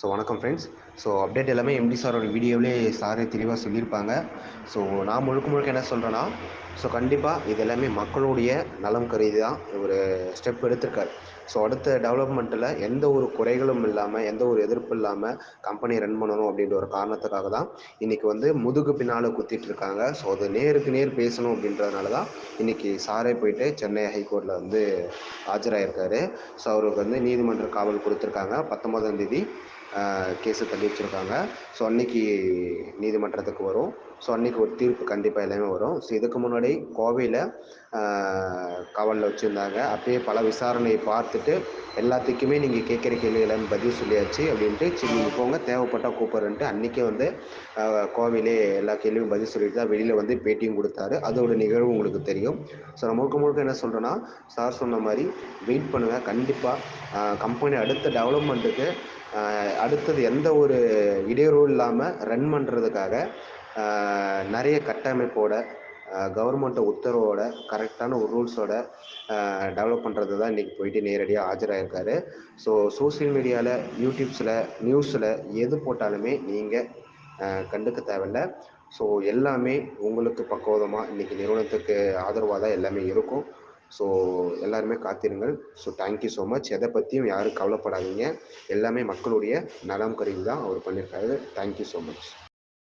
வணக்கம் friends. Update எல்லாமே empty சாரோட வீடியோவிலே சாரே தெளிவாக சொல்லியிருப்பாங்க. நான் முழுக்க முழுக்க என்ன சொல்கிறேன்னா, கண்டிப்பாக இது எல்லாமே மக்களுடைய நலம் கருதி தான் ஒரு ஸ்டெப் எடுத்திருக்காரு. அடுத்த டெவலப்மெண்ட்டில் எந்த ஒரு குறைகளும் இல்லாமல், எந்த ஒரு எதிர்ப்பும் இல்லாமல் கம்பெனி ரன் பண்ணணும் அப்படின்ற ஒரு காரணத்துக்காக தான் இன்றைக்கி வந்து முதுகு பின்னால் குத்திட்டு இருக்காங்க. அது நேருக்கு நேர் பேசணும் அப்படின்றதுனால தான் இன்றைக்கி சாரே போயிட்டு சென்னை ஹைகோர்ட்டில் வந்து ஆஜராயிருக்காரு. அவருக்கு வந்து நீதிமன்ற காவல் கொடுத்துருக்காங்க. 19ஆம் தேதி கேஸை தள்ளி வச்சுருக்காங்க. அன்னைக்கு நீதிமன்றத்துக்கு வரும். அன்னைக்கு ஒரு தீர்ப்பு கண்டிப்பாக எல்லாமே வரும். இதுக்கு முன்னாடி கோவையில் காவலில் வச்சுருந்தாங்க. அப்பயே பல விசாரணையை பார்த்துட்டு எல்லாத்துக்குமே நீங்கள் கேட்குற கேள்வி எல்லாமே பதில் சொல்லியாச்சு அப்படின்ட்டு, சரி நீங்கள் போங்க தேவைப்பட்டால் கூப்பிட்றேன்ட்டு அன்றைக்கே வந்து கோவையிலே எல்லா கேள்வியும் பதில் சொல்லிட்டு தான் வெளியில் வந்து பேட்டியும் கொடுத்தாரு. அதோட நிகழ்வு உங்களுக்கு தெரியும். நான் முழுக்க முழுக்க என்ன சொல்கிறேன்னா, சார் சொன்ன மாதிரி வெயிட் பண்ணுங்கள். கண்டிப்பாக கம்பெனி அடுத்த டெவலப்மெண்ட்டுக்கு அடுத்தது எந்த ஒரு இடையூறும் இல்லாமல் ரன் பண்ணுறதுக்காக நிறைய கட்டமைப்போட கவர்மெண்ட்டை உத்தரவோட கரெக்டான ஒரு ரூல்ஸோட டெவலப் பண்ணுறது தான் இன்றைக்கி போயிட்டு நேரடியாக ஆஜராயிருக்காரு. சோசியல் மீடியாவில், யூடியூப்ஸில், நியூஸில் எது போட்டாலுமே நீங்கள் கண்டுக்க தேவையில்ல. எல்லாமே உங்களுக்கு பக்கவாதமாக இன்றைக்கி நிறுவனத்துக்கு ஆதரவாக தான் எல்லாமே இருக்கும். எல்லாருமே காத்திருங்கள். Thank you so much. எதை பற்றியும் யாரும் கவலைப்படாதீங்க. எல்லாமே மக்களுடைய நலம் கருதி தான் அவர் பண்ணியிருக்காரு. Thank you so much.